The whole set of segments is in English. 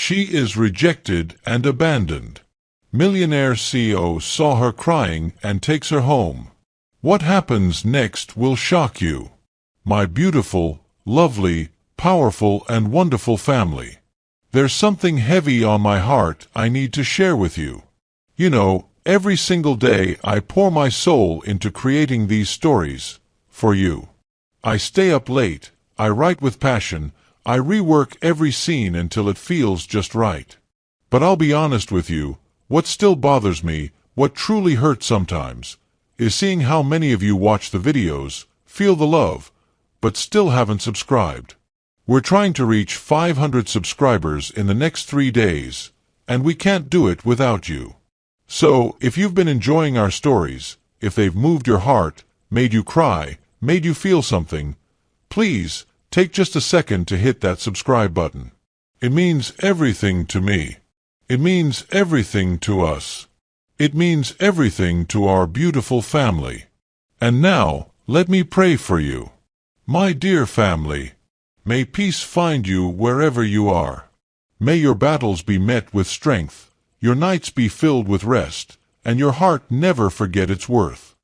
She is rejected and abandoned. Millionaire CEO saw her crying and takes her home. What happens next will shock you. My beautiful, lovely, powerful and wonderful family. There's something heavy on my heart I need to share with you. You know, every single day I pour my soul into creating these stories, for you. I stay up late, I write with passion, I rework every scene until it feels just right. But I'll be honest with you, what still bothers me, what truly hurts sometimes, is seeing how many of you watch the videos, feel the love, but still haven't subscribed. We're trying to reach 500 subscribers in the next 3 days, and we can't do it without you. So, if you've been enjoying our stories, if they've moved your heart, made you cry, made you feel something, please, take just a second to hit that subscribe button. It means everything to me. It means everything to us. It means everything to our beautiful family. And now, let me pray for you. My dear family, may peace find you wherever you are. May your battles be met with strength, your nights be filled with rest, and your heart never forget its worth.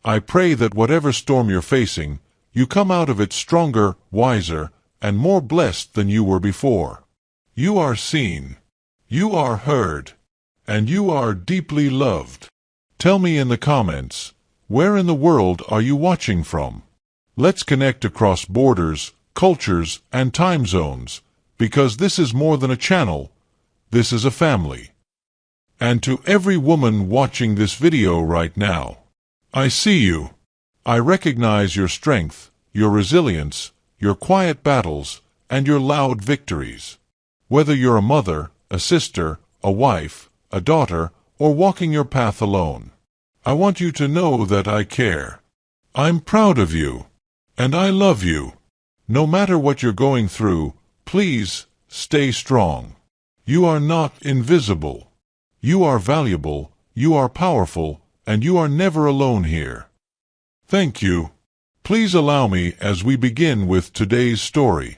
I pray that whatever storm you're facing, you come out of it stronger, wiser, and more blessed than you were before. You are seen. You are heard. And you are deeply loved. Tell me in the comments, where in the world are you watching from? Let's connect across borders, cultures, and time zones, because this is more than a channel, this is a family. And to every woman watching this video right now, I see you. I recognize your strength, your resilience, your quiet battles, and your loud victories. Whether you're a mother, a sister, a wife, a daughter, or walking your path alone, I want you to know that I care. I'm proud of you. And I love you. No matter what you're going through, please, stay strong. You are not invisible. You are valuable, you are powerful, and you are never alone here. Thank you. Please allow me as we begin with today's story.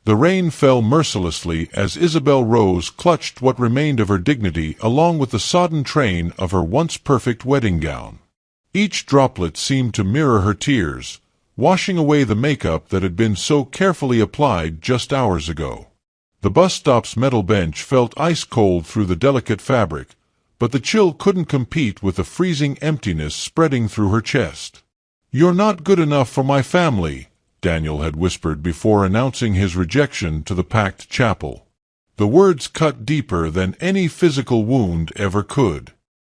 The rain fell mercilessly as Isabel Rose clutched what remained of her dignity along with the sodden train of her once perfect wedding gown. Each droplet seemed to mirror her tears, washing away the makeup that had been so carefully applied just hours ago. The bus stop's metal bench felt ice-cold through the delicate fabric, but the chill couldn't compete with the freezing emptiness spreading through her chest. "You're not good enough for my family," Daniel had whispered before announcing his rejection to the packed chapel. The words cut deeper than any physical wound ever could.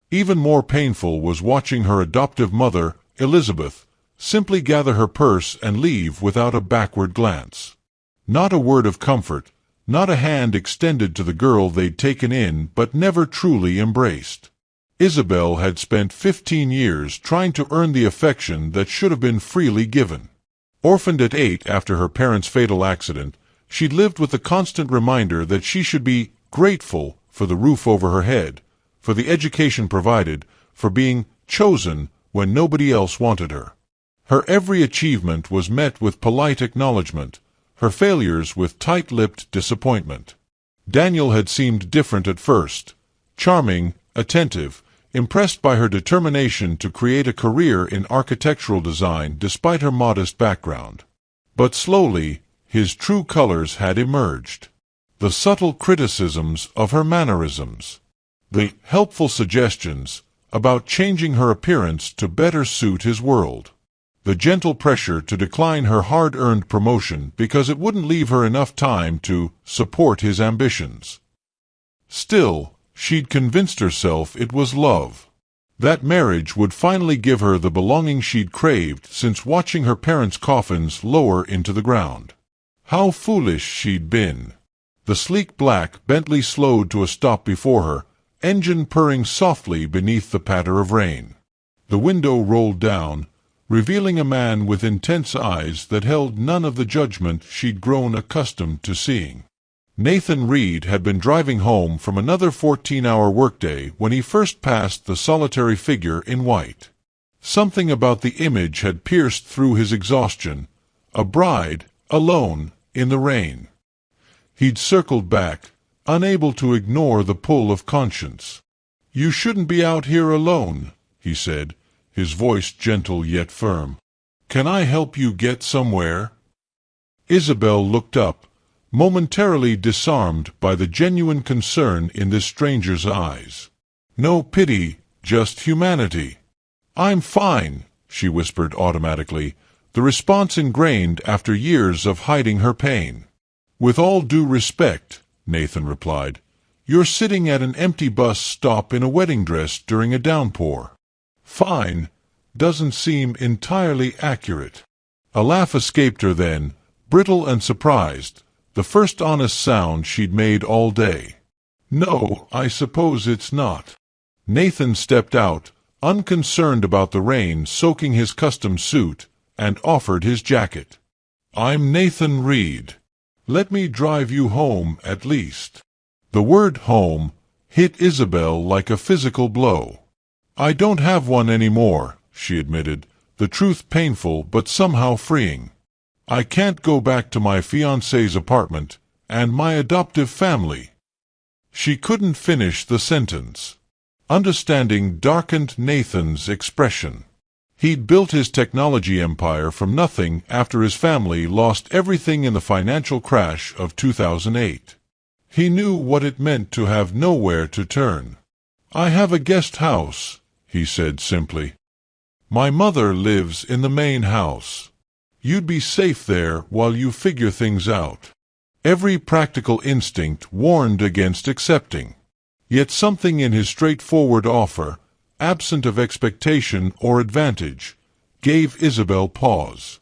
Even more painful was watching her adoptive mother, Elizabeth, simply gather her purse and leave without a backward glance. Not a word of comfort, not a hand extended to the girl they'd taken in but never truly embraced. Isabel had spent 15 years trying to earn the affection that should have been freely given. Orphaned at 8 after her parents' fatal accident, she'd lived with the constant reminder that she should be grateful for the roof over her head, for the education provided, for being chosen when nobody else wanted her. Her every achievement was met with polite acknowledgement, her failures with tight-lipped disappointment. Daniel had seemed different at first, charming, attentive, impressed by her determination to create a career in architectural design despite her modest background. But slowly, his true colors had emerged. The subtle criticisms of her mannerisms. The helpful suggestions about changing her appearance to better suit his world. The gentle pressure to decline her hard-earned promotion because it wouldn't leave her enough time to support his ambitions. Still, she'd convinced herself it was love. That marriage would finally give her the belonging she'd craved since watching her parents' coffins lower into the ground. How foolish she'd been. The sleek black Bentley slowed to a stop before her, engine purring softly beneath the patter of rain. The window rolled down, revealing a man with intense eyes that held none of the judgment she'd grown accustomed to seeing. Nathan Reed had been driving home from another 14-hour workday when he first passed the solitary figure in white. Something about the image had pierced through his exhaustion, a bride, alone, in the rain. He'd circled back, unable to ignore the pull of conscience. "You shouldn't be out here alone," he said, his voice gentle yet firm. "Can I help you get somewhere?" Isabel looked up, momentarily disarmed by the genuine concern in this stranger's eyes. No pity, just humanity. "I'm fine," she whispered automatically, the response ingrained after years of hiding her pain. "With all due respect," Nathan replied, "you're sitting at an empty bus stop in a wedding dress during a downpour." "Fine" doesn't seem entirely accurate. A laugh escaped her then, brittle and surprised, the first honest sound she'd made all day. "No, I suppose it's not." Nathan stepped out, unconcerned about the rain soaking his custom suit, and offered his jacket. "I'm Nathan Reed. Let me drive you home at least." The word home hit Isabel like a physical blow. "I don't have one anymore," she admitted, the truth painful but somehow freeing. "I can't go back to my fiancé's apartment, and my adoptive family." She couldn't finish the sentence. Understanding darkened Nathan's expression. He'd built his technology empire from nothing after his family lost everything in the financial crash of 2008. He knew what it meant to have nowhere to turn. "I have a guest house," he said simply. "My mother lives in the main house. You'd be safe there while you figure things out." Every practical instinct warned against accepting. Yet something in his straightforward offer, absent of expectation or advantage, gave Isabel pause.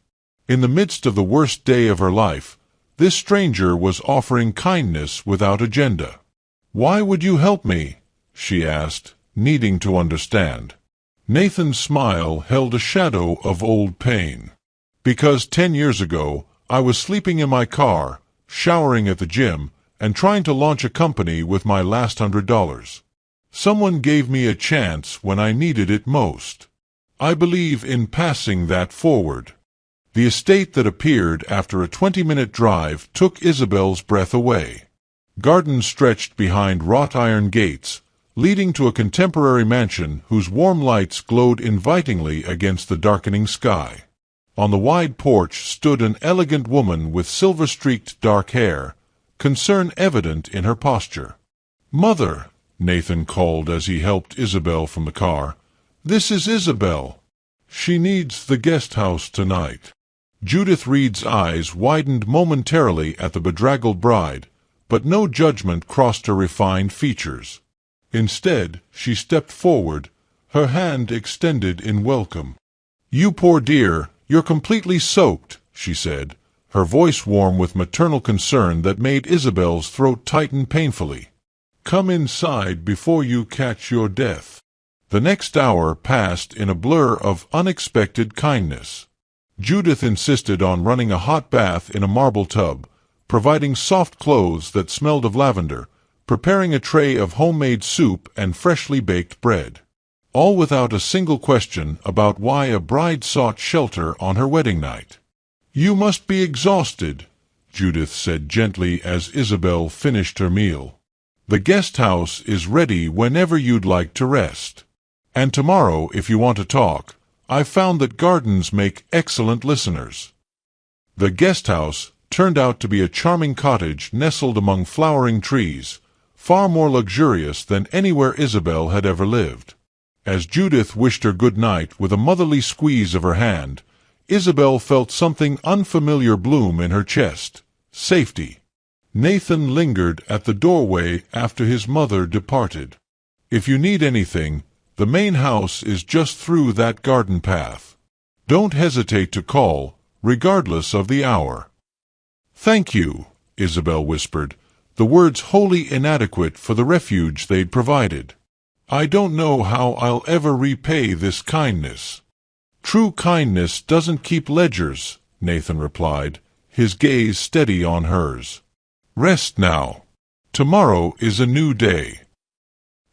In the midst of the worst day of her life, this stranger was offering kindness without agenda. "Why would you help me?" she asked, needing to understand. Nathan's smile held a shadow of old pain. "Because 10 years ago, I was sleeping in my car, showering at the gym, and trying to launch a company with my last $100. Someone gave me a chance when I needed it most. I believe in passing that forward." The estate that appeared after a 20-minute drive took Isabel's breath away. Gardens stretched behind wrought-iron gates, leading to a contemporary mansion whose warm lights glowed invitingly against the darkening sky. On the wide porch stood an elegant woman with silver-streaked dark hair, concern evident in her posture. "Mother," Nathan called as he helped Isabel from the car, "this is Isabel. She needs the guest house tonight." Judith Reed's eyes widened momentarily at the bedraggled bride, but no judgment crossed her refined features. Instead, she stepped forward, her hand extended in welcome. "You poor dear, you're completely soaked," she said, her voice warm with maternal concern that made Isabel's throat tighten painfully. "Come inside before you catch your death." The next hour passed in a blur of unexpected kindness. Judith insisted on running a hot bath in a marble tub, providing soft clothes that smelled of lavender, preparing a tray of homemade soup and freshly baked bread. All without a single question about why a bride sought shelter on her wedding night. "You must be exhausted," Judith said gently as Isabel finished her meal. "The guest house is ready whenever you'd like to rest. And tomorrow, if you want to talk, I've found that gardens make excellent listeners." The guest house turned out to be a charming cottage nestled among flowering trees, far more luxurious than anywhere Isabel had ever lived. As Judith wished her good night with a motherly squeeze of her hand, Isabel felt something unfamiliar bloom in her chest: safety. Nathan lingered at the doorway after his mother departed. "If you need anything, the main house is just through that garden path. Don't hesitate to call, regardless of the hour." "Thank you," Isabel whispered, the words wholly inadequate for the refuge they'd provided. "I don't know how I'll ever repay this kindness." "True kindness doesn't keep ledgers," Nathan replied, his gaze steady on hers. "Rest now. Tomorrow is a new day."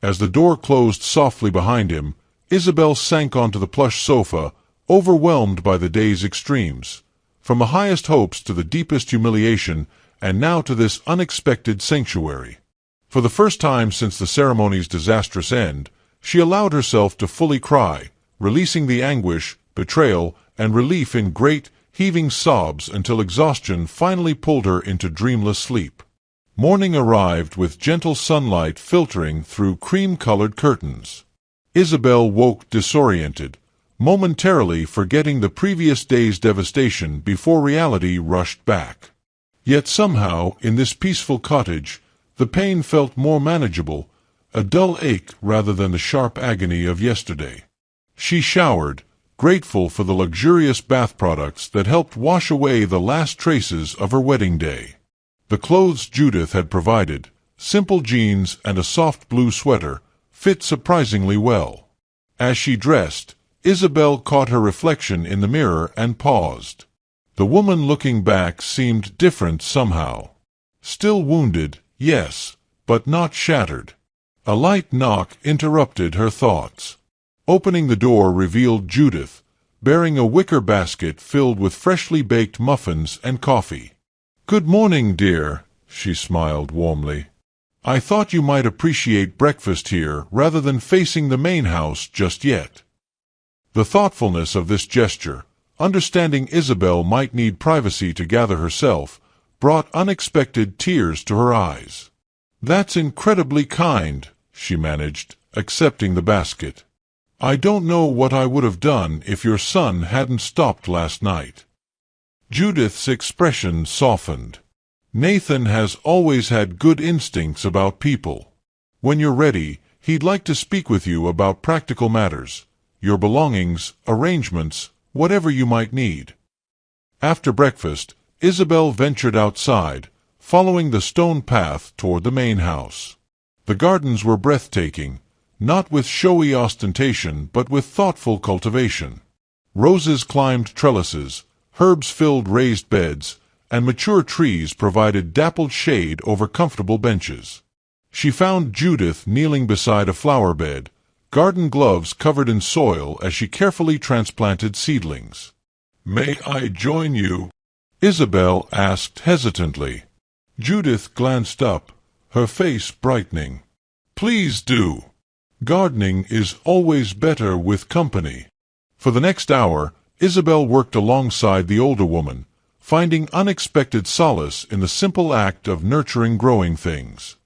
As the door closed softly behind him, Isabel sank onto the plush sofa, overwhelmed by the day's extremes, from the highest hopes to the deepest humiliation, and now to this unexpected sanctuary. For the first time since the ceremony's disastrous end, she allowed herself to fully cry, releasing the anguish, betrayal, and relief in great, heaving sobs until exhaustion finally pulled her into dreamless sleep. Morning arrived with gentle sunlight filtering through cream-colored curtains. Isabel woke disoriented, momentarily forgetting the previous day's devastation before reality rushed back. Yet somehow, in this peaceful cottage, the pain felt more manageable, a dull ache rather than the sharp agony of yesterday. She showered, grateful for the luxurious bath products that helped wash away the last traces of her wedding day. The clothes Judith had provided, simple jeans and a soft blue sweater, fit surprisingly well. As she dressed, Isabel caught her reflection in the mirror and paused. The woman looking back seemed different somehow. Still wounded, yes, but not shattered. A light knock interrupted her thoughts. Opening the door revealed Judith, bearing a wicker basket filled with freshly baked muffins and coffee. "Good morning, dear," she smiled warmly. "I thought you might appreciate breakfast here rather than facing the main house just yet." The thoughtfulness of this gesture, understanding Isabel might need privacy to gather herself, brought unexpected tears to her eyes. "That's incredibly kind," she managed, accepting the basket. "I don't know what I would have done if your son hadn't stopped last night." Judith's expression softened. "Nathan has always had good instincts about people. When you're ready, he'd like to speak with you about practical matters, your belongings, arrangements, whatever you might need." After breakfast, Isabel ventured outside, following the stone path toward the main house. The gardens were breathtaking, not with showy ostentation but with thoughtful cultivation. Roses climbed trellises, herbs filled raised beds, and mature trees provided dappled shade over comfortable benches. She found Judith kneeling beside a flower bed, garden gloves covered in soil as she carefully transplanted seedlings. "May I join you?" Isabel asked hesitantly. Judith glanced up, her face brightening. "Please do. Gardening is always better with company." For the next hour, Isabel worked alongside the older woman, finding unexpected solace in the simple act of nurturing growing things.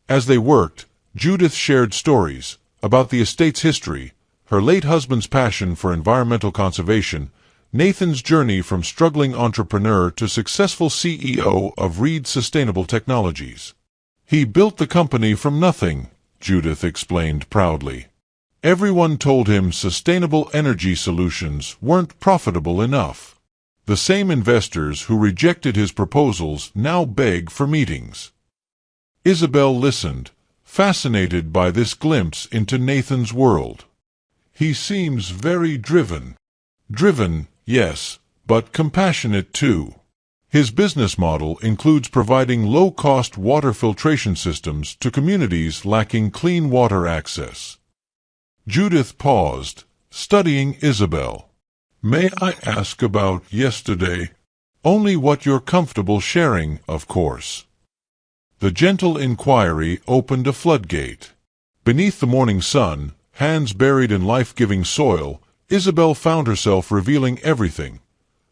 As they worked, Judith shared stories about the estate's history, her late husband's passion for environmental conservation, Nathan's journey from struggling entrepreneur to successful CEO of Reed Sustainable Technologies. "He built the company from nothing," Judith explained proudly. "Everyone told him sustainable energy solutions weren't profitable enough. The same investors who rejected his proposals now beg for meetings." Isabel listened, fascinated by this glimpse into Nathan's world. "He seems very driven." "Driven, yes, but compassionate too. His business model includes providing low-cost water filtration systems to communities lacking clean water access." Judith paused, studying Isabel. "May I ask about yesterday?" "Only what you're comfortable sharing, of course." The gentle inquiry opened a floodgate. Beneath the morning sun, hands buried in life-giving soil, Isabel found herself revealing everything.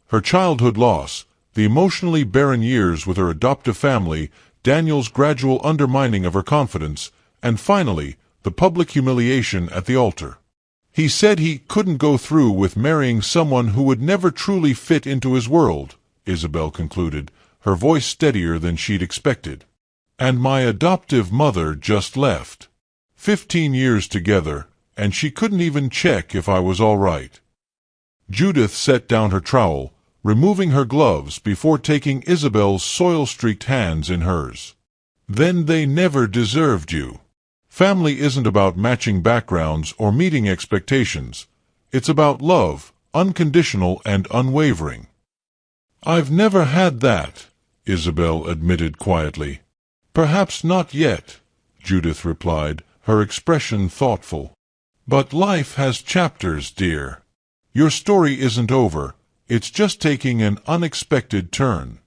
Her childhood loss, the emotionally barren years with her adoptive family, Daniel's gradual undermining of her confidence, and finally, the public humiliation at the altar. "He said he couldn't go through with marrying someone who would never truly fit into his world," Isabel concluded, her voice steadier than she'd expected. "And my adoptive mother just left. 15 years together, and she couldn't even check if I was all right." Judith set down her trowel, removing her gloves before taking Isabel's soil-streaked hands in hers. "Then they never deserved you. Family isn't about matching backgrounds or meeting expectations. It's about love, unconditional and unwavering." "I've never had that," Isabel admitted quietly. "Perhaps not yet," Judith replied, her expression thoughtful. "But life has chapters, dear. Your story isn't over, it's just taking an unexpected turn."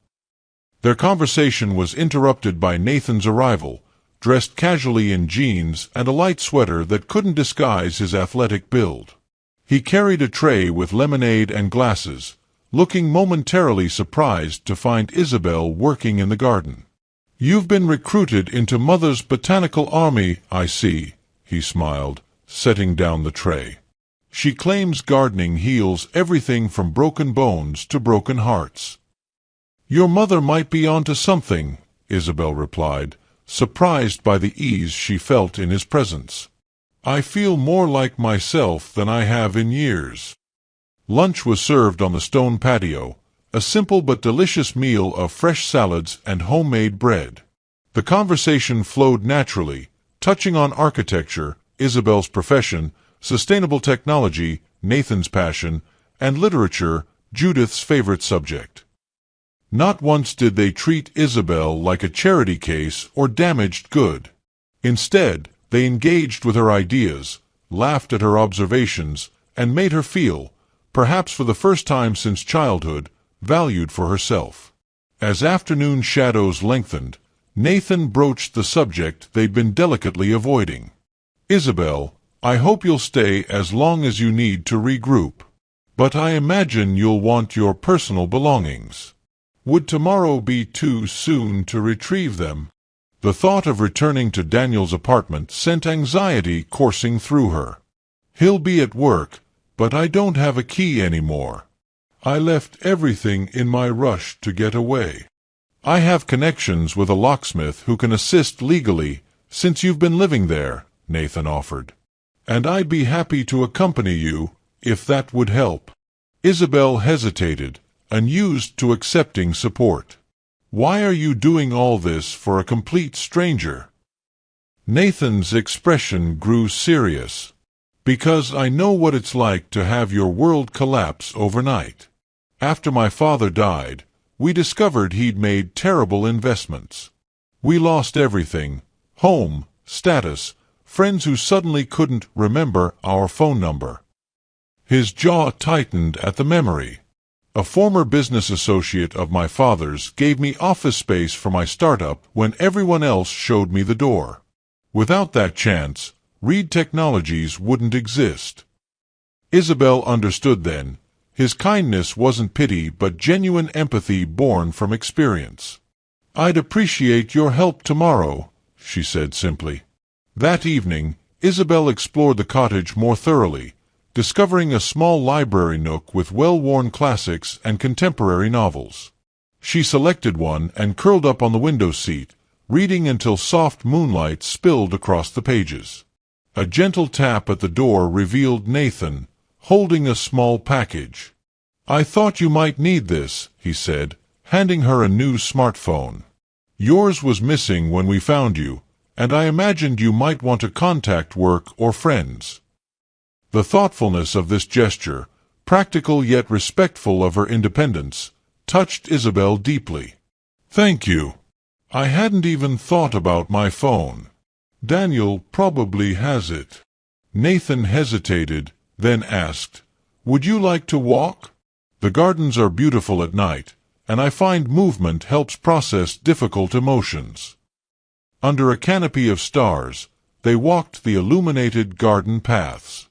Their conversation was interrupted by Nathan's arrival, dressed casually in jeans and a light sweater that couldn't disguise his athletic build. He carried a tray with lemonade and glasses, looking momentarily surprised to find Isabel working in the garden. "You've been recruited into Mother's botanical army, I see," he smiled, setting down the tray. "She claims gardening heals everything from broken bones to broken hearts." "Your mother might be onto something," Isabel replied, surprised by the ease she felt in his presence. "I feel more like myself than I have in years." Lunch was served on the stone patio, a simple but delicious meal of fresh salads and homemade bread. The conversation flowed naturally, touching on architecture, Isabel's profession, sustainable technology, Nathan's passion, and literature, Judith's favorite subject. Not once did they treat Isabel like a charity case or damaged good. Instead, they engaged with her ideas, laughed at her observations, and made her feel, perhaps for the first time since childhood, valued for herself. As afternoon shadows lengthened, Nathan broached the subject they'd been delicately avoiding. "Isabel, I hope you'll stay as long as you need to regroup. But I imagine you'll want your personal belongings. Would tomorrow be too soon to retrieve them?" The thought of returning to Daniel's apartment sent anxiety coursing through her. "He'll be at work, but I don't have a key anymore. I left everything in my rush to get away." "I have connections with a locksmith who can assist legally, since you've been living there," Nathan offered. "And I'd be happy to accompany you, if that would help." Isabel hesitated, unused to accepting support. "Why are you doing all this for a complete stranger?" Nathan's expression grew serious. "Because I know what it's like to have your world collapse overnight. After my father died, we discovered he'd made terrible investments. We lost everything: home, status, friends who suddenly couldn't remember our phone number." His jaw tightened at the memory. "A former business associate of my father's gave me office space for my startup when everyone else showed me the door. Without that chance, Reed Technologies wouldn't exist." Isabel understood then. His kindness wasn't pity but genuine empathy born from experience. "I'd appreciate your help tomorrow," she said simply. That evening, Isabel explored the cottage more thoroughly, discovering a small library nook with well-worn classics and contemporary novels. She selected one and curled up on the window seat, reading until soft moonlight spilled across the pages. A gentle tap at the door revealed Nathan, holding a small package. "I thought you might need this," he said, handing her a new smartphone. "Yours was missing when we found you, and I imagined you might want to contact work or friends." The thoughtfulness of this gesture, practical yet respectful of her independence, touched Isabel deeply. "Thank you. I hadn't even thought about my phone. Daniel probably has it." Nathan hesitated, then asked, "Would you like to walk? The gardens are beautiful at night, and I find movement helps process difficult emotions." Under a canopy of stars, they walked the illuminated garden paths.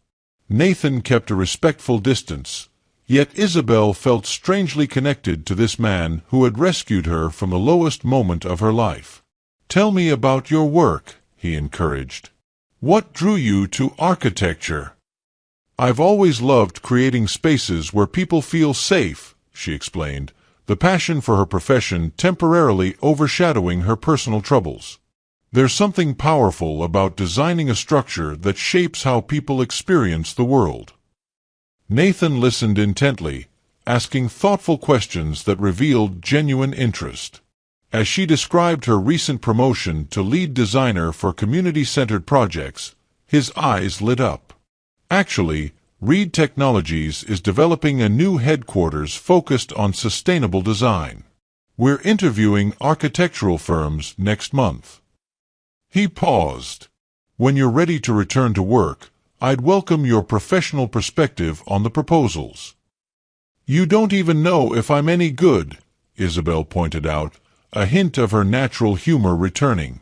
Nathan kept a respectful distance, yet Isabel felt strangely connected to this man who had rescued her from the lowest moment of her life. "Tell me about your work," he encouraged. "What drew you to architecture?" "I've always loved creating spaces where people feel safe," she explained, the passion for her profession temporarily overshadowing her personal troubles. "There's something powerful about designing a structure that shapes how people experience the world." Nathan listened intently, asking thoughtful questions that revealed genuine interest. As she described her recent promotion to lead designer for community-centered projects, his eyes lit up. "Actually, Reed Technologies is developing a new headquarters focused on sustainable design. We're interviewing architectural firms next month." He paused. "When you're ready to return to work, I'd welcome your professional perspective on the proposals." "You don't even know if I'm any good," Isabel pointed out, a hint of her natural humor returning.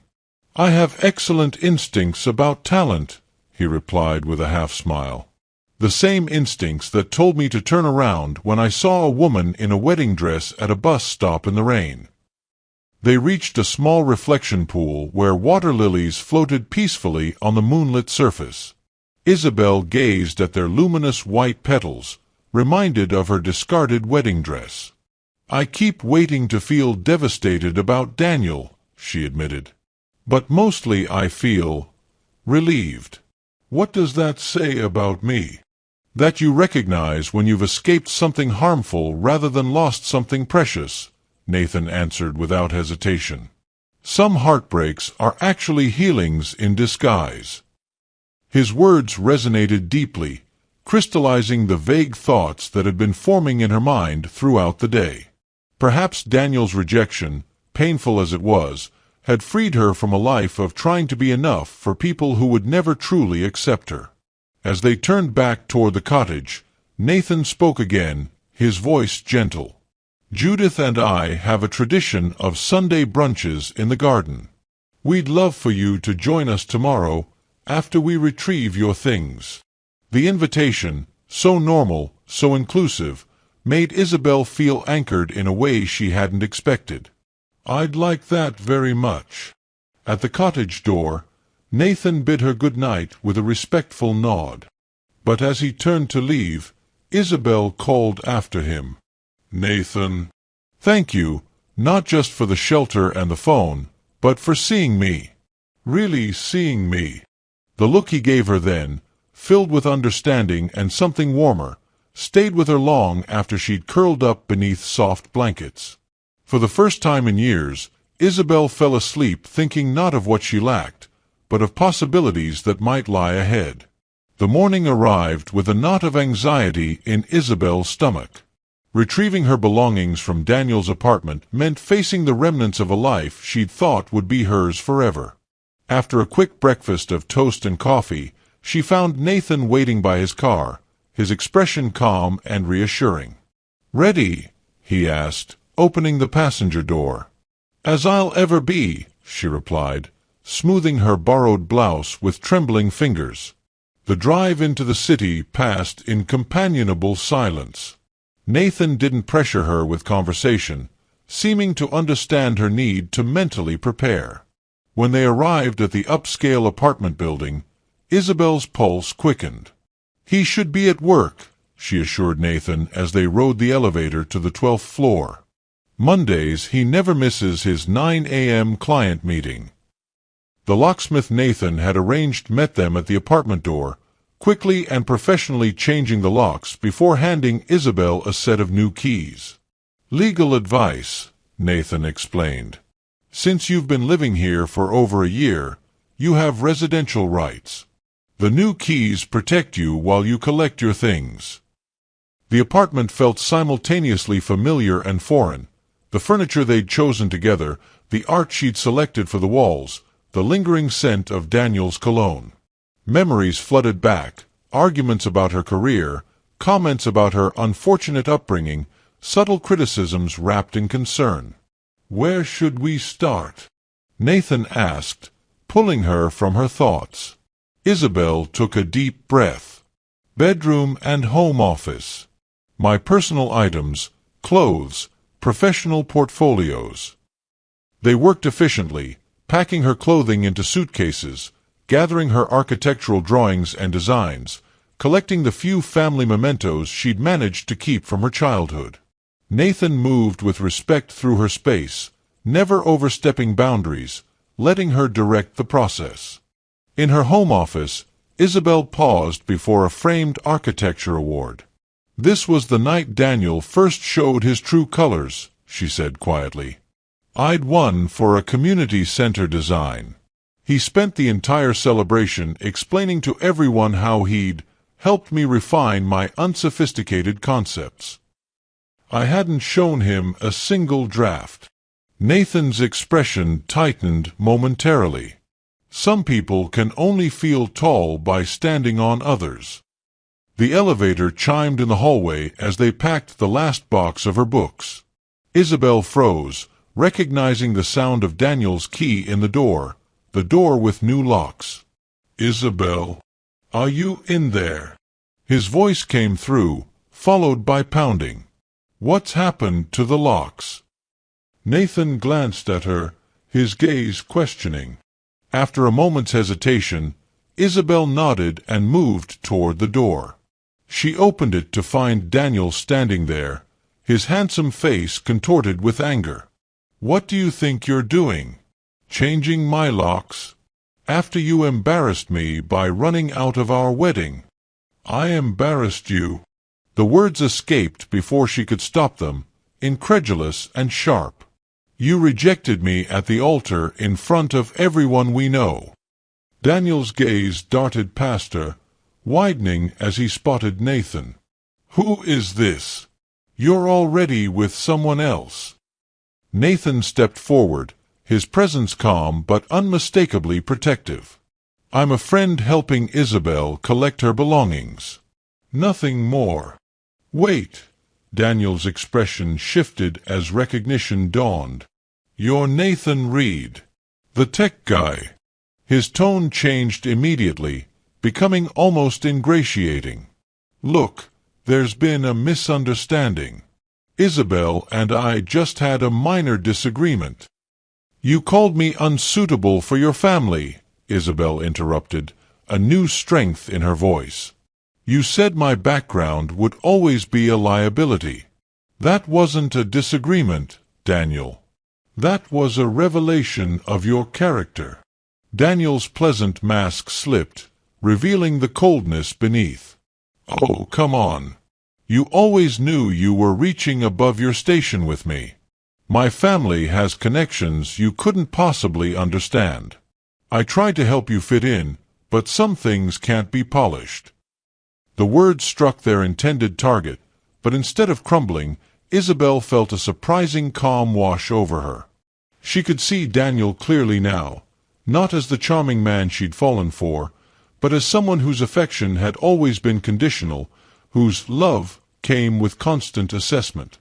"I have excellent instincts about talent," he replied with a half-smile. "The same instincts that told me to turn around when I saw a woman in a wedding dress at a bus stop in the rain." They reached a small reflection pool where water lilies floated peacefully on the moonlit surface. Isabel gazed at their luminous white petals, reminded of her discarded wedding dress. "I keep waiting to feel devastated about Daniel," she admitted. "But mostly I feel relieved." "What does that say about me?" "That you recognize when you've escaped something harmful rather than lost something precious," Nathan answered without hesitation. "Some heartbreaks are actually healings in disguise." His words resonated deeply, crystallizing the vague thoughts that had been forming in her mind throughout the day. Perhaps Daniel's rejection, painful as it was, had freed her from a life of trying to be enough for people who would never truly accept her. As they turned back toward the cottage, Nathan spoke again, his voice gentle. "Judith and I have a tradition of Sunday brunches in the garden. We'd love for you to join us tomorrow, after we retrieve your things." The invitation, so normal, so inclusive, made Isabel feel anchored in a way she hadn't expected. "I'd like that very much." At the cottage door, Nathan bid her good night with a respectful nod. But as he turned to leave, Isabel called after him. "Nathan, thank you, not just for the shelter and the phone, but for seeing me. Really seeing me." The look he gave her then, filled with understanding and something warmer, stayed with her long after she'd curled up beneath soft blankets. For the first time in years, Isabel fell asleep thinking not of what she lacked, but of possibilities that might lie ahead. The morning arrived with a knot of anxiety in Isabel's stomach. Retrieving her belongings from Daniel's apartment meant facing the remnants of a life she'd thought would be hers forever. After a quick breakfast of toast and coffee, she found Nathan waiting by his car, his expression calm and reassuring. "Ready?" he asked, opening the passenger door. "As I'll ever be," she replied, smoothing her borrowed blouse with trembling fingers. The drive into the city passed in companionable silence. Nathan didn't pressure her with conversation, seeming to understand her need to mentally prepare. When they arrived at the upscale apartment building, Isabel's pulse quickened. "He should be at work," she assured Nathan as they rode the elevator to the 12th floor. "Mondays he never misses his 9 a.m. client meeting." The locksmith Nathan had arranged met them at the apartment door, quickly and professionally changing the locks before handing Isabel a set of new keys. "Legal advice," Nathan explained. "Since you've been living here for over a year, you have residential rights. The new keys protect you while you collect your things." The apartment felt simultaneously familiar and foreign. The furniture they'd chosen together, the art she'd selected for the walls, the lingering scent of Daniel's cologne. Memories flooded back, arguments about her career, comments about her unfortunate upbringing, subtle criticisms wrapped in concern. "Where should we start?" Nathan asked, pulling her from her thoughts. Isabel took a deep breath. "Bedroom and home office. My personal items, clothes, professional portfolios." They worked efficiently, packing her clothing into suitcases, gathering her architectural drawings and designs, collecting the few family mementos she'd managed to keep from her childhood. Nathan moved with respect through her space, never overstepping boundaries, letting her direct the process. In her home office, Isabel paused before a framed architecture award. "This was the night Daniel first showed his true colors," she said quietly. "I'd won for a community center design. He spent the entire celebration explaining to everyone how he'd helped me refine my unsophisticated concepts. I hadn't shown him a single draft." Nathan's expression tightened momentarily. Some people can only feel tall by standing on others. The elevator chimed in the hallway as they packed the last box of her books. Isabel froze, recognizing the sound of Daniel's key in the door, the door with new locks. "Isabel, are you in there?" His voice came through, followed by pounding. "What's happened to the locks?" Nathan glanced at her, his gaze questioning. After a moment's hesitation, Isabel nodded and moved toward the door. She opened it to find Daniel standing there, his handsome face contorted with anger. "What do you think you're doing? Changing my locks? After you embarrassed me by running out of our wedding." "I embarrassed you?" The words escaped before she could stop them, incredulous and sharp. "You rejected me at the altar in front of everyone we know." Daniel's gaze darted past her, widening as he spotted Nathan. "Who is this? You're already with someone else." Nathan stepped forward, his presence calm but unmistakably protective. "I'm a friend helping Isabel collect her belongings. Nothing more." "Wait." Daniel's expression shifted as recognition dawned. "You're Nathan Reed, the tech guy." His tone changed immediately, becoming almost ingratiating. "Look, there's been a misunderstanding. Isabel and I just had a minor disagreement." "You called me unsuitable for your family," Isabel interrupted, a new strength in her voice. "You said my background would always be a liability." "That wasn't a disagreement, Daniel. That was a revelation of your character." Daniel's pleasant mask slipped, revealing the coldness beneath. "Oh, come on. You always knew you were reaching above your station with me. My family has connections you couldn't possibly understand. I tried to help you fit in, but some things can't be polished." The words struck their intended target, but instead of crumbling, Isabel felt a surprising calm wash over her. She could see Daniel clearly now, not as the charming man she'd fallen for, but as someone whose affection had always been conditional, whose love came with constant assessment.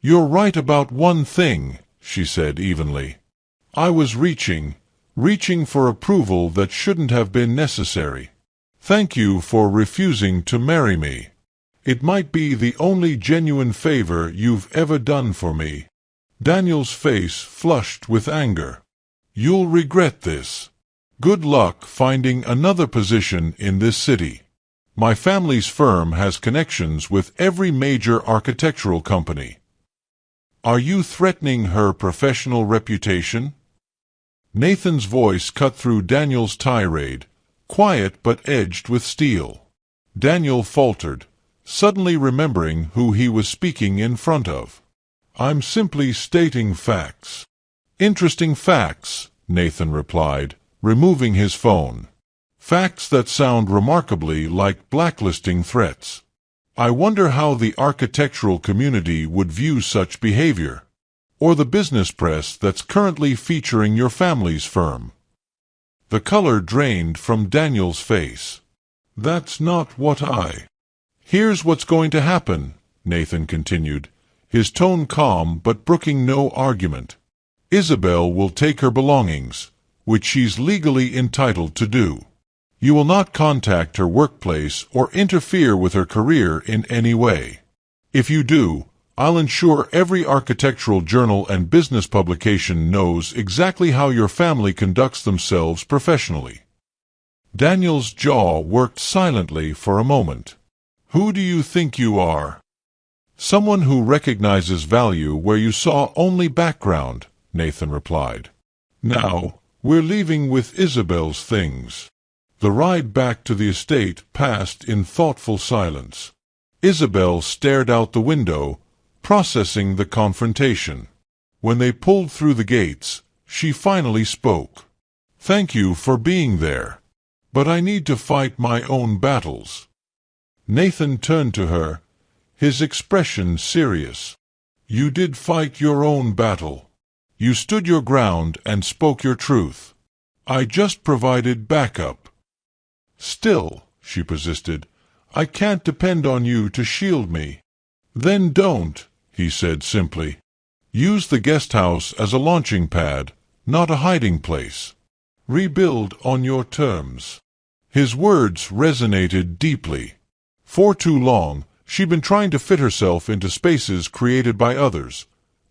"You're right about one thing," she said evenly. "I was reaching for approval that shouldn't have been necessary. Thank you for refusing to marry me. It might be the only genuine favor you've ever done for me." Daniel's face flushed with anger. "You'll regret this. Good luck finding another position in this city. My family's firm has connections with every major architectural company." "Are you threatening her professional reputation?" Nathan's voice cut through Daniel's tirade, quiet but edged with steel. Daniel faltered, suddenly remembering who he was speaking in front of. "I'm simply stating facts." "Interesting facts," Nathan replied, removing his phone. "Facts that sound remarkably like blacklisting threats. I wonder how the architectural community would view such behavior. Or the business press that's currently featuring your family's firm." The color drained from Daniel's face. "That's not what I—" "Here's what's going to happen," Nathan continued, his tone calm but brooking no argument. "Isabel will take her belongings, which she's legally entitled to do. You will not contact her workplace or interfere with her career in any way. If you do, I'll ensure every architectural journal and business publication knows exactly how your family conducts themselves professionally." Daniel's jaw worked silently for a moment. "Who do you think you are?" "Someone who recognizes value where you saw only background," Nathan replied. "Now, we're leaving with Isabel's things." The ride back to the estate passed in thoughtful silence. Isabel stared out the window, processing the confrontation. When they pulled through the gates, she finally spoke. "Thank you for being there. But I need to fight my own battles." Nathan turned to her, his expression serious. "You did fight your own battle. You stood your ground and spoke your truth. I just provided backup." "Still," she persisted, "I can't depend on you to shield me." "Then don't," he said simply. "Use the guest house as a launching pad, not a hiding place." Rebuild on your terms. His words resonated deeply. For too long, she'd been trying to fit herself into spaces created by others.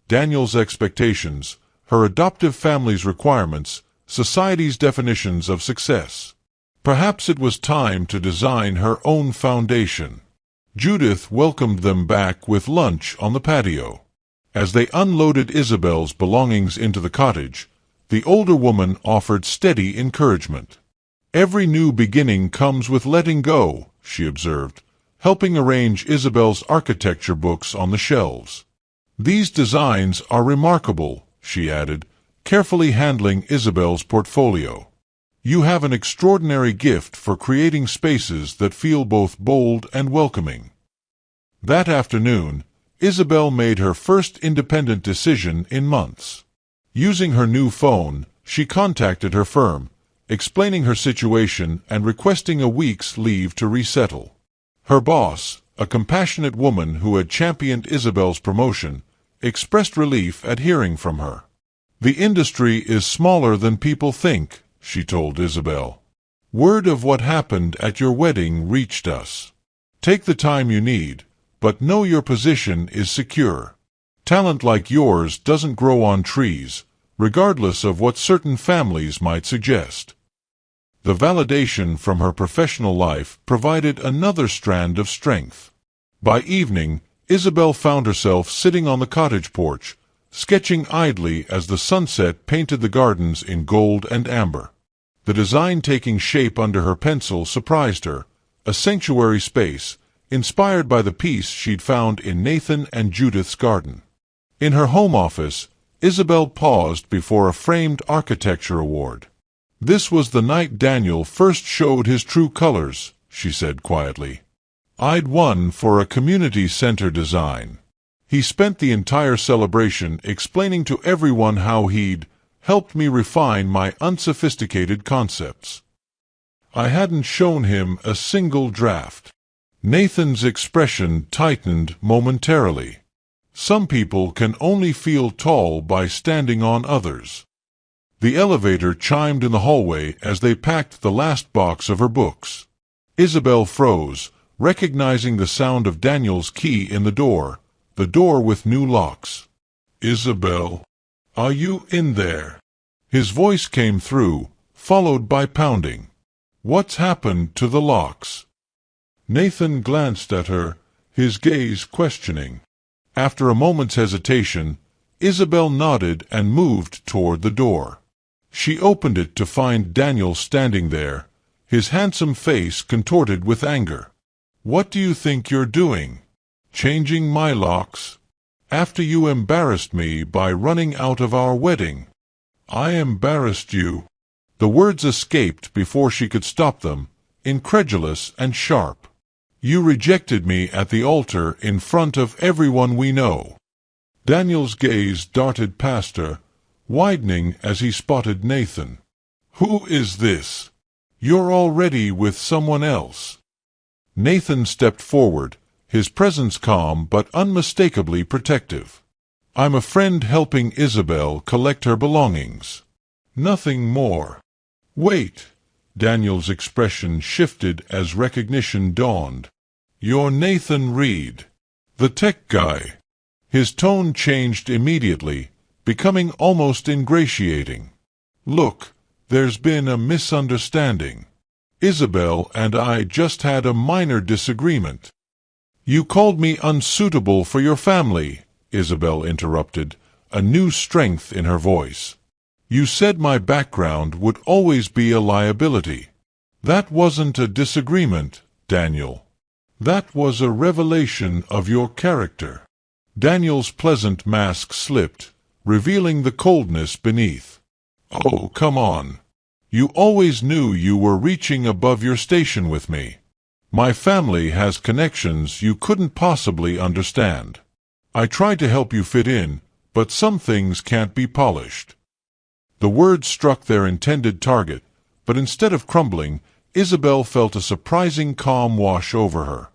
Daniel's expectations, her adoptive family's requirements, society's definitions of success. Perhaps it was time to design her own foundation. Judith welcomed them back with lunch on the patio. As they unloaded Isabel's belongings into the cottage, the older woman offered steady encouragement. "Every new beginning comes with letting go," she observed, helping arrange Isabel's architecture books on the shelves. "These designs are remarkable," she added, carefully handling Isabel's portfolio. "You have an extraordinary gift for creating spaces that feel both bold and welcoming." That afternoon, Isabel made her first independent decision in months. Using her new phone, she contacted her firm, explaining her situation and requesting a week's leave to resettle. Her boss, a compassionate woman who had championed Isabel's promotion, expressed relief at hearing from her. "The industry is smaller than people think," she told Isabel. "Word of what happened at your wedding reached us. Take the time you need, but know your position is secure. Talent like yours doesn't grow on trees, regardless of what certain families might suggest." The validation from her professional life provided another strand of strength. By evening, Isabel found herself sitting on the cottage porch, sketching idly as the sunset painted the gardens in gold and amber. The design taking shape under her pencil surprised her, a sanctuary space, inspired by the piece she'd found in Nathan and Judith's garden. In her home office, Isabel paused before a framed architecture award. "This was the night Daniel first showed his true colors," she said quietly. "I'd won for a community center design. He spent the entire celebration explaining to everyone how he'd helped me refine my unsophisticated concepts. I hadn't shown him a single draft." Nathan's expression tightened momentarily. Some people can only feel tall by standing on others. The elevator chimed in the hallway as they packed the last box of her books. Isabel froze, recognizing the sound of Daniel's key in the door with new locks. "Isabel, are you in there?" His voice came through, followed by pounding. "What's happened to the locks?" Nathan glanced at her, his gaze questioning. After a moment's hesitation, Isabel nodded and moved toward the door. She opened it to find Daniel standing there, his handsome face contorted with anger. "What do you think you're doing? Changing my locks? After you embarrassed me by running out of our wedding." "I embarrassed you." The words escaped before she could stop them, incredulous and sharp. "You rejected me at the altar in front of everyone we know." Daniel's gaze darted past her, widening as he spotted Nathan. "Who is this? You're already with someone else." Nathan stepped forward, his presence calm but unmistakably protective. "I'm a friend helping Isabel collect her belongings. Nothing more." "Wait." Daniel's expression shifted as recognition dawned. "You're Nathan Reed, the tech guy." His tone changed immediately, becoming almost ingratiating. "Look, there's been a misunderstanding. Isabel and I just had a minor disagreement." "You called me unsuitable for your family," Isabel interrupted, a new strength in her voice. "You said my background would always be a liability." "That wasn't a disagreement, Daniel. That was a revelation of your character." Daniel's pleasant mask slipped, revealing the coldness beneath. "Oh, come on. You always knew you were reaching above your station with me. My family has connections you couldn't possibly understand. I tried to help you fit in, but some things can't be polished." The words struck their intended target, but instead of crumbling, Isabel felt a surprising calm wash over her.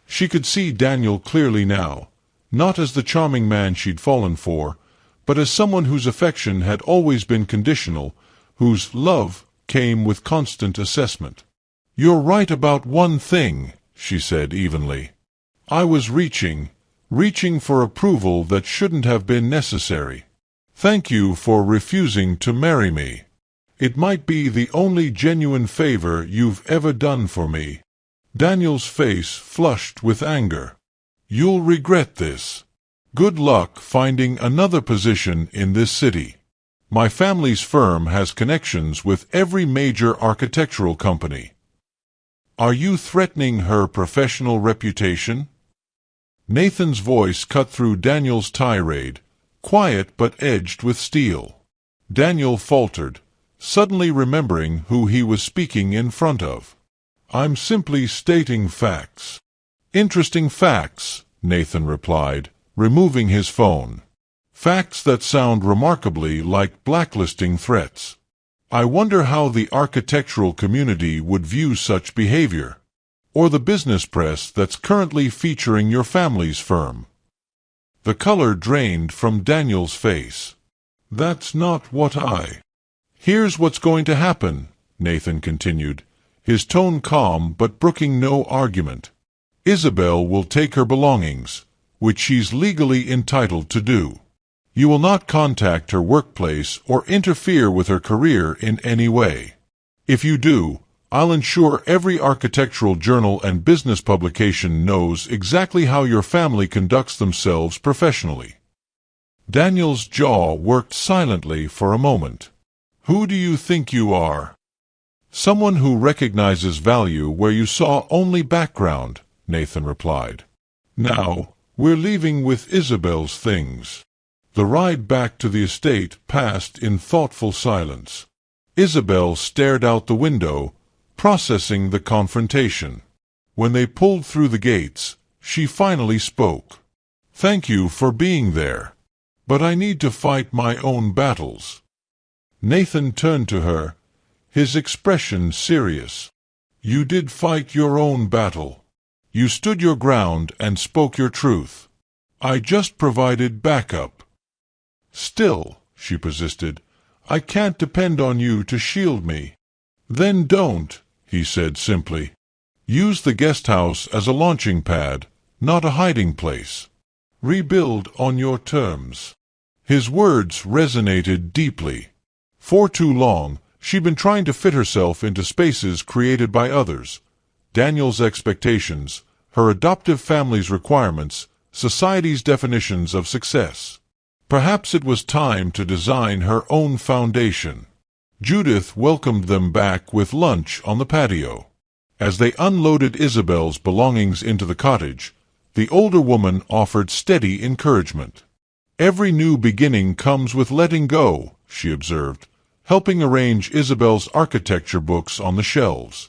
She could see Daniel clearly now, not as the charming man she'd fallen for, but as someone whose affection had always been conditional, whose love came with constant assessment. "You're right about one thing," she said evenly. "I was reaching for approval that shouldn't have been necessary. Thank you for refusing to marry me. It might be the only genuine favor you've ever done for me." Daniel's face flushed with anger. "You'll regret this. Good luck finding another position in this city. My family's firm has connections with every major architectural company." "Are you threatening her professional reputation?" Nathan's voice cut through Daniel's tirade, quiet but edged with steel. Daniel faltered, suddenly remembering who he was speaking in front of. "I'm simply stating facts." "Interesting facts," Nathan replied, removing his phone. "Facts that sound remarkably like blacklisting threats. I wonder how the architectural community would view such behavior. Or the business press that's currently featuring your family's firm." The color drained from Daniel's face. "That's not what I—" "Here's what's going to happen," Nathan continued, his tone calm but brooking no argument. "Isabel will take her belongings, which she's legally entitled to do. You will not contact her workplace or interfere with her career in any way. If you do, I'll ensure every architectural journal and business publication knows exactly how your family conducts themselves professionally." Daniel's jaw worked silently for a moment. "Who do you think you are?" "Someone who recognizes value where you saw only background," Nathan replied. "Now, we're leaving with Isabel's things." The ride back to the estate passed in thoughtful silence. Isabel stared out the window, processing the confrontation. When they pulled through the gates, she finally spoke. "Thank you for being there. But I need to fight my own battles." Nathan turned to her, his expression serious. "You did fight your own battle. You stood your ground and spoke your truth. I just provided backup." "Still," she persisted, "I can't depend on you to shield me." "Then don't," he said simply. "Use the guest house as a launching pad, not a hiding place. Rebuild on your terms." His words resonated deeply. For too long, she'd been trying to fit herself into spaces created by others. Daniel's expectations, her adoptive family's requirements, society's definitions of success. Perhaps it was time to design her own foundation. Judith welcomed them back with lunch on the patio. As they unloaded Isabel's belongings into the cottage, the older woman offered steady encouragement. "Every new beginning comes with letting go," she observed, helping arrange Isabel's architecture books on the shelves.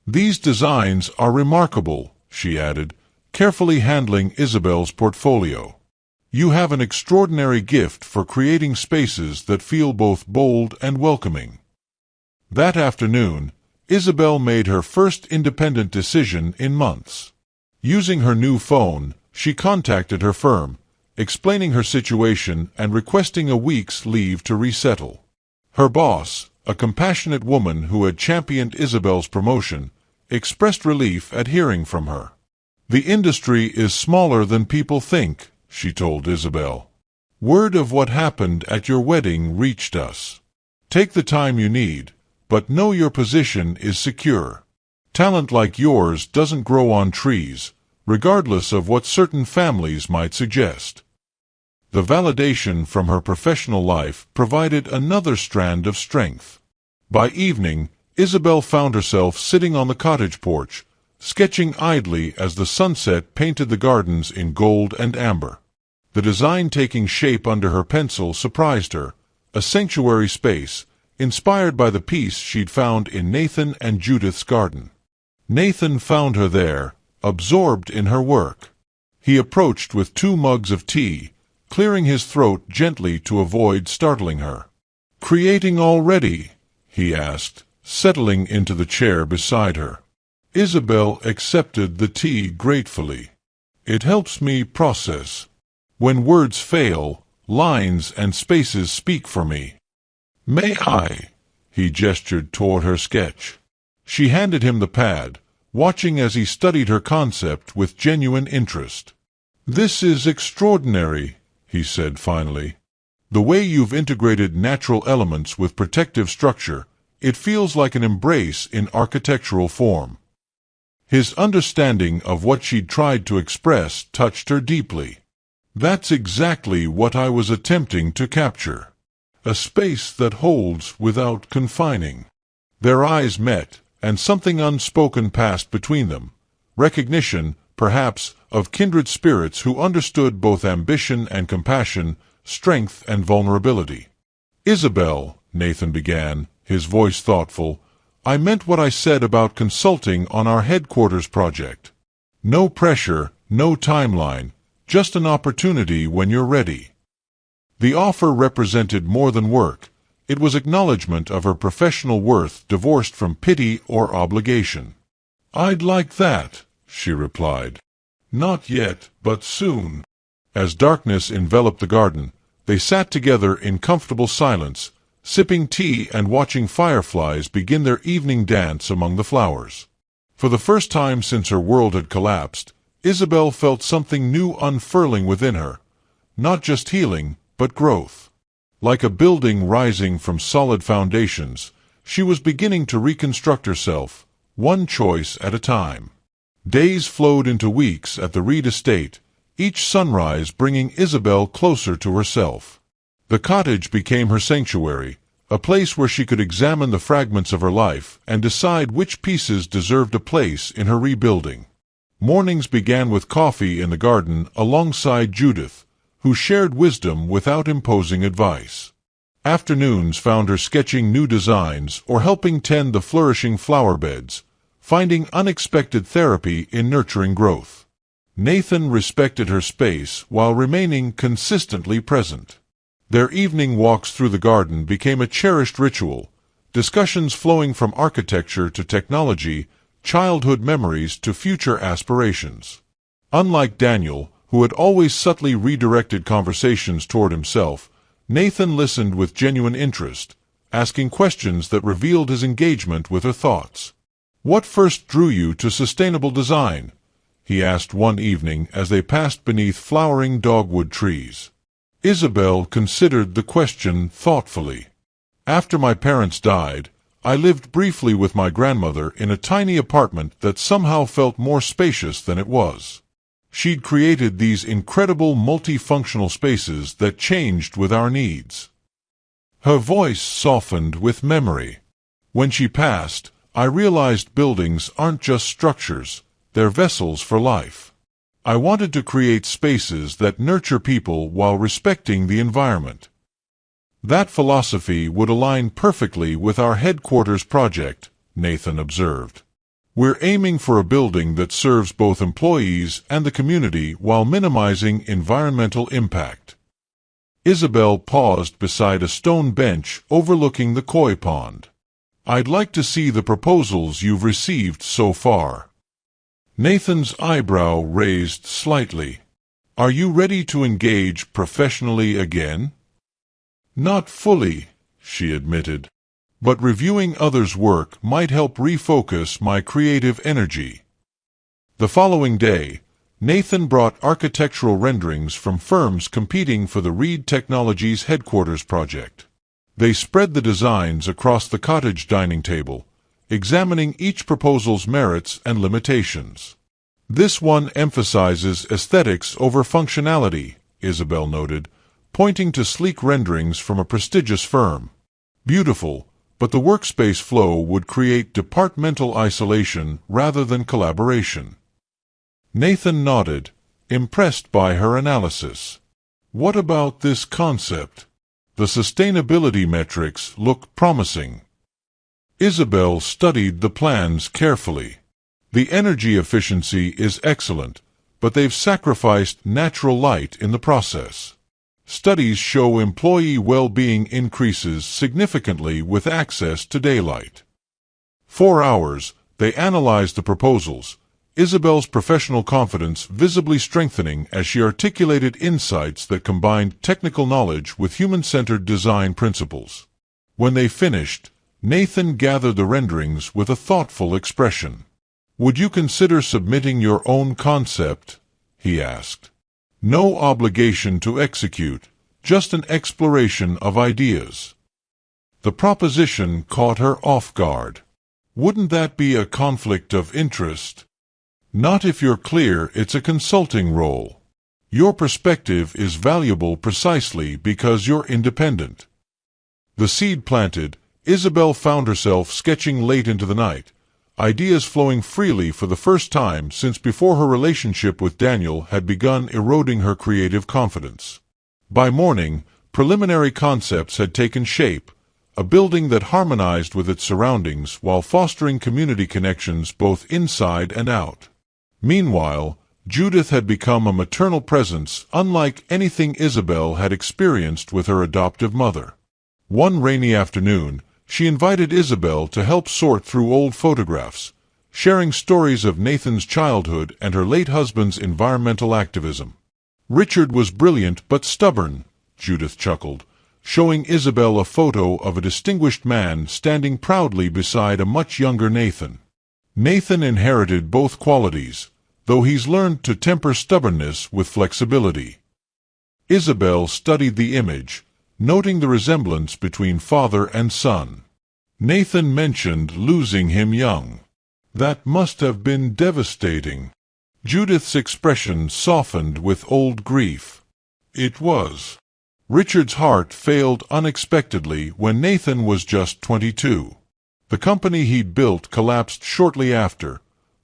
"These designs are remarkable," she added, carefully handling Isabel's portfolio. "You have an extraordinary gift for creating spaces that feel both bold and welcoming." That afternoon, Isabel made her first independent decision in months. Using her new phone, she contacted her firm, explaining her situation and requesting a week's leave to resettle. Her boss, a compassionate woman who had championed Isabel's promotion, expressed relief at hearing from her. "The industry is smaller than people think," she told Isabel. "Word of what happened at your wedding reached us. Take the time you need, but know your position is secure. Talent like yours doesn't grow on trees, regardless of what certain families might suggest." The validation from her professional life provided another strand of strength. By evening, Isabel found herself sitting on the cottage porch, sketching idly as the sunset painted the gardens in gold and amber. The design taking shape under her pencil surprised her, a sanctuary space, inspired by the peace she'd found in Nathan and Judith's garden. Nathan found her there, absorbed in her work. He approached with 2 mugs of tea, clearing his throat gently to avoid startling her. "Creating already?" he asked, settling into the chair beside her. Isabel accepted the tea gratefully. "It helps me process. When words fail, lines and spaces speak for me." "May I?" He gestured toward her sketch. She handed him the pad, watching as he studied her concept with genuine interest. "This is extraordinary," he said finally. "The way you've integrated natural elements with protective structure, it feels like an embrace in architectural form." His understanding of what she'd tried to express touched her deeply. "That's exactly what I was attempting to capture. A space that holds without confining." Their eyes met, and something unspoken passed between them. Recognition, perhaps, of kindred spirits who understood both ambition and compassion, strength and vulnerability. "Isabel," Nathan began, his voice thoughtful, "I meant what I said about consulting on our headquarters project. No pressure, no timeline, just an opportunity when you're ready." The offer represented more than work. It was acknowledgment of her professional worth divorced from pity or obligation. "I'd like that," she replied. "Not yet, but soon." As darkness enveloped the garden, they sat together in comfortable silence, sipping tea and watching fireflies begin their evening dance among the flowers. For the first time since her world had collapsed, Isabel felt something new unfurling within her, not just healing, but growth. Like a building rising from solid foundations, she was beginning to reconstruct herself, one choice at a time. Days flowed into weeks at the Reed estate, each sunrise bringing Isabel closer to herself. The cottage became her sanctuary, a place where she could examine the fragments of her life and decide which pieces deserved a place in her rebuilding. Mornings began with coffee in the garden alongside Judith, who shared wisdom without imposing advice. Afternoons found her sketching new designs or helping tend the flourishing flower beds, finding unexpected therapy in nurturing growth. Nathan respected her space while remaining consistently present. Their evening walks through the garden became a cherished ritual, discussions flowing from architecture to technology, childhood memories to future aspirations. Unlike Daniel, who had always subtly redirected conversations toward himself, Nathan listened with genuine interest, asking questions that revealed his engagement with her thoughts. "What first drew you to sustainable design?" he asked one evening as they passed beneath flowering dogwood trees. Isabel considered the question thoughtfully. "After my parents died, I lived briefly with my grandmother in a tiny apartment that somehow felt more spacious than it was. She'd created these incredible multifunctional spaces that changed with our needs." Her voice softened with memory. "When she passed, I realized buildings aren't just structures, they're vessels for life. I wanted to create spaces that nurture people while respecting the environment." "That philosophy would align perfectly with our headquarters project," Nathan observed. "We're aiming for a building that serves both employees and the community while minimizing environmental impact." Isabel paused beside a stone bench overlooking the koi pond. "I'd like to see the proposals you've received so far." Nathan's eyebrow raised slightly. "Are you ready to engage professionally again?" "Not fully," she admitted. "But reviewing others' work might help refocus my creative energy." The following day, Nathan brought architectural renderings from firms competing for the Reed Technologies headquarters project. They spread the designs across the cottage dining table, examining each proposal's merits and limitations. "This one emphasizes aesthetics over functionality," Isabel noted, pointing to sleek renderings from a prestigious firm. "Beautiful, but the workspace flow would create departmental isolation rather than collaboration." Nathan nodded, impressed by her analysis. "What about this concept? The sustainability metrics look promising." Isabel studied the plans carefully. "The energy efficiency is excellent, but they've sacrificed natural light in the process. Studies show employee well-being increases significantly with access to daylight." 4 hours, they analyzed the proposals, Isabel's professional confidence visibly strengthening as she articulated insights that combined technical knowledge with human-centered design principles. When they finished, Nathan gathered the renderings with a thoughtful expression. "Would you consider submitting your own concept?" he asked. "No obligation to execute, just an exploration of ideas." The proposition caught her off guard. "Wouldn't that be a conflict of interest?" "Not if you're clear it's a consulting role. Your perspective is valuable precisely because you're independent." The seed planted, Isabel found herself sketching late into the night, ideas flowing freely for the first time since before her relationship with Daniel had begun eroding her creative confidence. By morning, preliminary concepts had taken shape, a building that harmonized with its surroundings while fostering community connections both inside and out. Meanwhile, Judith had become a maternal presence unlike anything Isabel had experienced with her adoptive mother. One rainy afternoon, she invited Isabel to help sort through old photographs, sharing stories of Nathan's childhood and her late husband's environmental activism. "Richard was brilliant but stubborn," Judith chuckled, showing Isabel a photo of a distinguished man standing proudly beside a much younger Nathan. "Nathan inherited both qualities, though he's learned to temper stubbornness with flexibility." Isabel studied the image, noting the resemblance between father and son. "Nathan mentioned losing him young. That must have been devastating." Judith's expression softened with old grief. "It was. Richard's heart failed unexpectedly when Nathan was just 22. The company he'd built collapsed shortly after,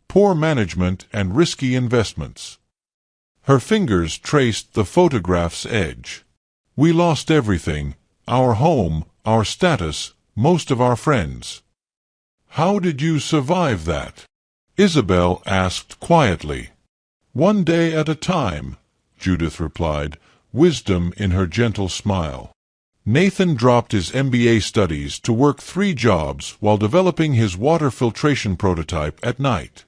poor management and risky investments." Her fingers traced the photograph's edge. "We lost everything, our home, our status, most of our friends." "How did you survive that?" Isabel asked quietly. "One day at a time," Judith replied, wisdom in her gentle smile. Nathan dropped his MBA studies to work 3 jobs while developing his water filtration prototype at night.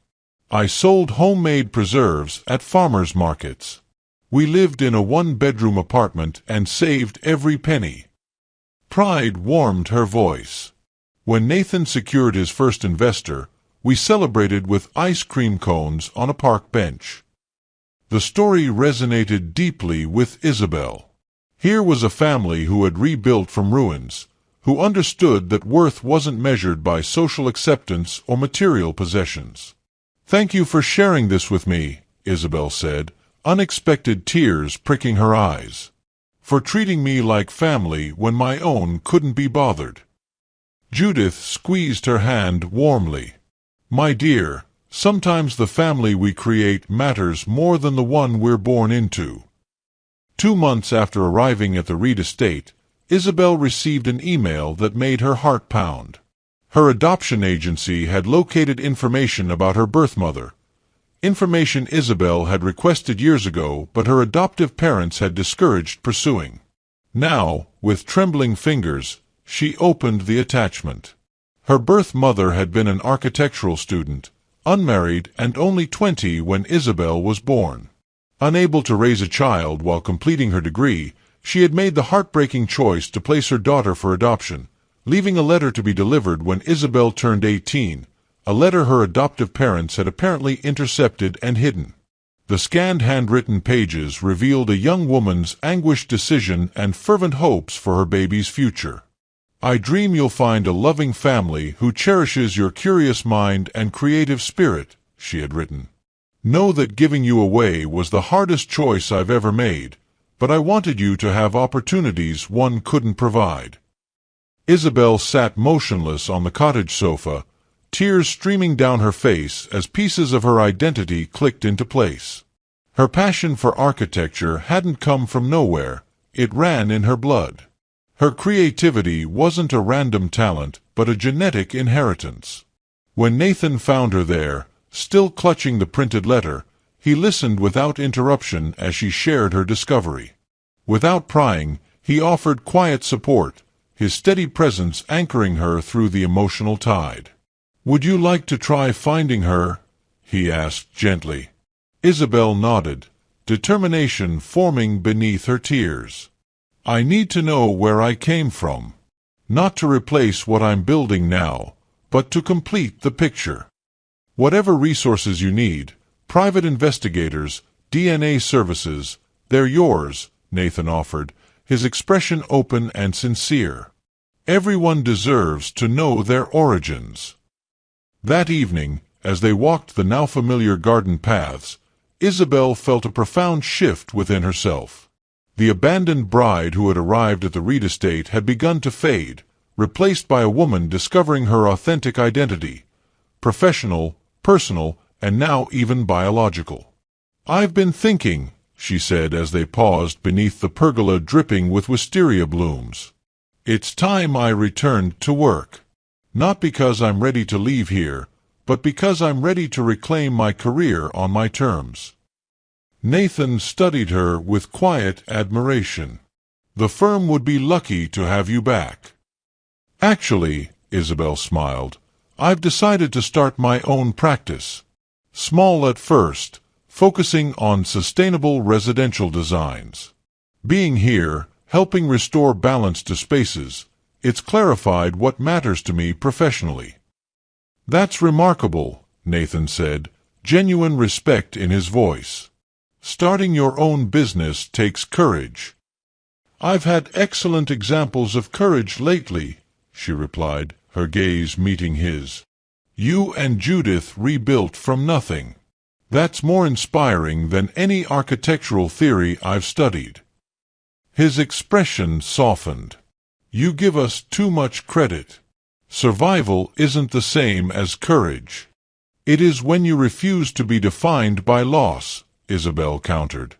"I sold homemade preserves at farmers' markets. We lived in a 1-bedroom apartment and saved every penny." Pride warmed her voice. "When Nathan secured his first investor, we celebrated with ice cream cones on a park bench." The story resonated deeply with Isabel. Here was a family who had rebuilt from ruins, who understood that worth wasn't measured by social acceptance or material possessions. "Thank you for sharing this with me," Isabel said, unexpected tears pricking her eyes. "For treating me like family when my own couldn't be bothered." Judith squeezed her hand warmly. "My dear, sometimes the family we create matters more than the one we're born into." 2 months after arriving at the Reed estate, Isabel received an email that made her heart pound. Her adoption agency had located information about her birth mother, information Isabel had requested years ago but her adoptive parents had discouraged pursuing. Now, with trembling fingers, she opened the attachment. Her birth mother had been an architectural student, unmarried and only 20 when Isabel was born. Unable to raise a child while completing her degree, she had made the heartbreaking choice to place her daughter for adoption, leaving a letter to be delivered when Isabel turned 18, a letter her adoptive parents had apparently intercepted and hidden. The scanned handwritten pages revealed a young woman's anguished decision and fervent hopes for her baby's future. "I dream you'll find a loving family who cherishes your curious mind and creative spirit," she had written. "Know that giving you away was the hardest choice I've ever made, but I wanted you to have opportunities one couldn't provide." Isabel sat motionless on the cottage sofa, tears streaming down her face as pieces of her identity clicked into place. Her passion for architecture hadn't come from nowhere, it ran in her blood. Her creativity wasn't a random talent, but a genetic inheritance. When Nathan found her there, still clutching the printed letter, he listened without interruption as she shared her discovery. Without prying, he offered quiet support, his steady presence anchoring her through the emotional tide. "Would you like to try finding her?" he asked gently. Isabel nodded, determination forming beneath her tears. "I need to know where I came from." Not to replace what I'm building now, but to complete the picture. Whatever resources you need, private investigators, DNA services, they're yours, Nathan offered, his expression open and sincere. Everyone deserves to know their origins. That evening, as they walked the now familiar garden paths, Isabel felt a profound shift within herself. The abandoned bride who had arrived at the Reed estate had begun to fade, replaced by a woman discovering her authentic identity, professional, personal, and now even biological. "I've been thinking," she said as they paused beneath the pergola dripping with wisteria blooms. "It's time I returned to work. Not because I'm ready to leave here, but because I'm ready to reclaim my career on my terms." Nathan studied her with quiet admiration. "The firm would be lucky to have you back." "Actually," Isabel smiled, "I've decided to start my own practice. Small at first, focusing on sustainable residential designs. Being here, helping restore balance to spaces, it's clarified what matters to me professionally." "That's remarkable," Nathan said, genuine respect in his voice. "Starting your own business takes courage." "I've had excellent examples of courage lately," she replied, her gaze meeting his. "You and Judith rebuilt from nothing. That's more inspiring than any architectural theory I've studied." His expression softened. "You give us too much credit. Survival isn't the same as courage. It is when you refuse to be defined by loss," Isabel countered.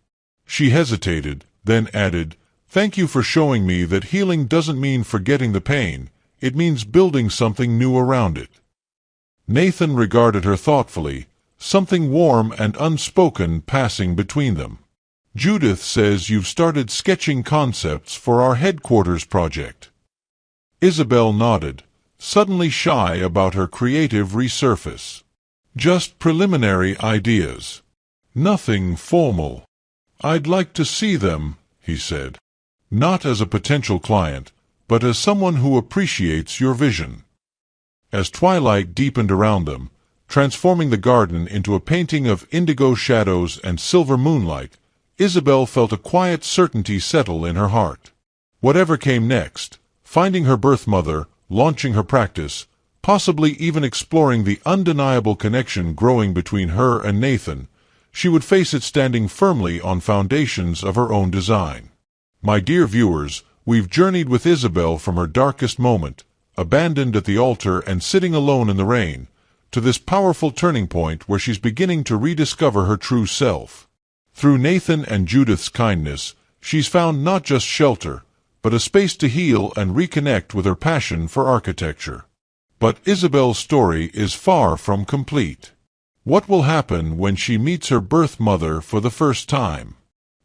She hesitated, then added, "Thank you for showing me that healing doesn't mean forgetting the pain, it means building something new around it." Nathan regarded her thoughtfully, something warm and unspoken passing between them. "Judith says you've started sketching concepts for our headquarters project." Isabel nodded, suddenly shy about her creative resurface. "Just preliminary ideas. Nothing formal." "I'd like to see them," he said. "Not as a potential client, but as someone who appreciates your vision." As twilight deepened around them, transforming the garden into a painting of indigo shadows and silver moonlight, Isabel felt a quiet certainty settle in her heart. Whatever came next, finding her birth mother, launching her practice, possibly even exploring the undeniable connection growing between her and Nathan, she would face it standing firmly on foundations of her own design. My dear viewers, we've journeyed with Isabel from her darkest moment, abandoned at the altar and sitting alone in the rain, to this powerful turning point where she's beginning to rediscover her true self. Through Nathan and Judith's kindness, she's found not just shelter, but a space to heal and reconnect with her passion for architecture. But Isabel's story is far from complete. What will happen when she meets her birth mother for the first time?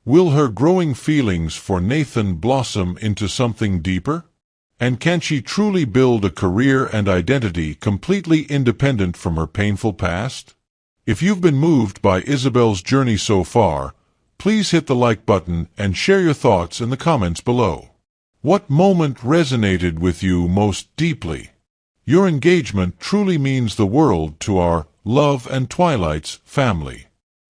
Will her growing feelings for Nathan blossom into something deeper? And can she truly build a career and identity completely independent from her painful past? If you've been moved by Isabel's journey so far, please hit the like button and share your thoughts in the comments below. What moment resonated with you most deeply? Your engagement truly means the world to our Love and Twilight's family.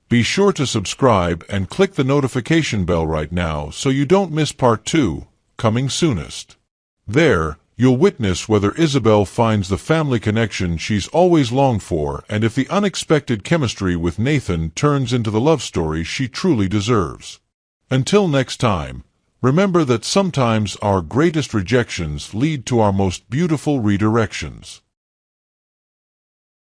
Be sure to subscribe and click the notification bell right now so you don't miss part 2, coming soonest. There, you'll witness whether Isabel finds the family connection she's always longed for and if the unexpected chemistry with Nathan turns into the love story she truly deserves. Until next time, remember that sometimes our greatest rejections lead to our most beautiful redirections.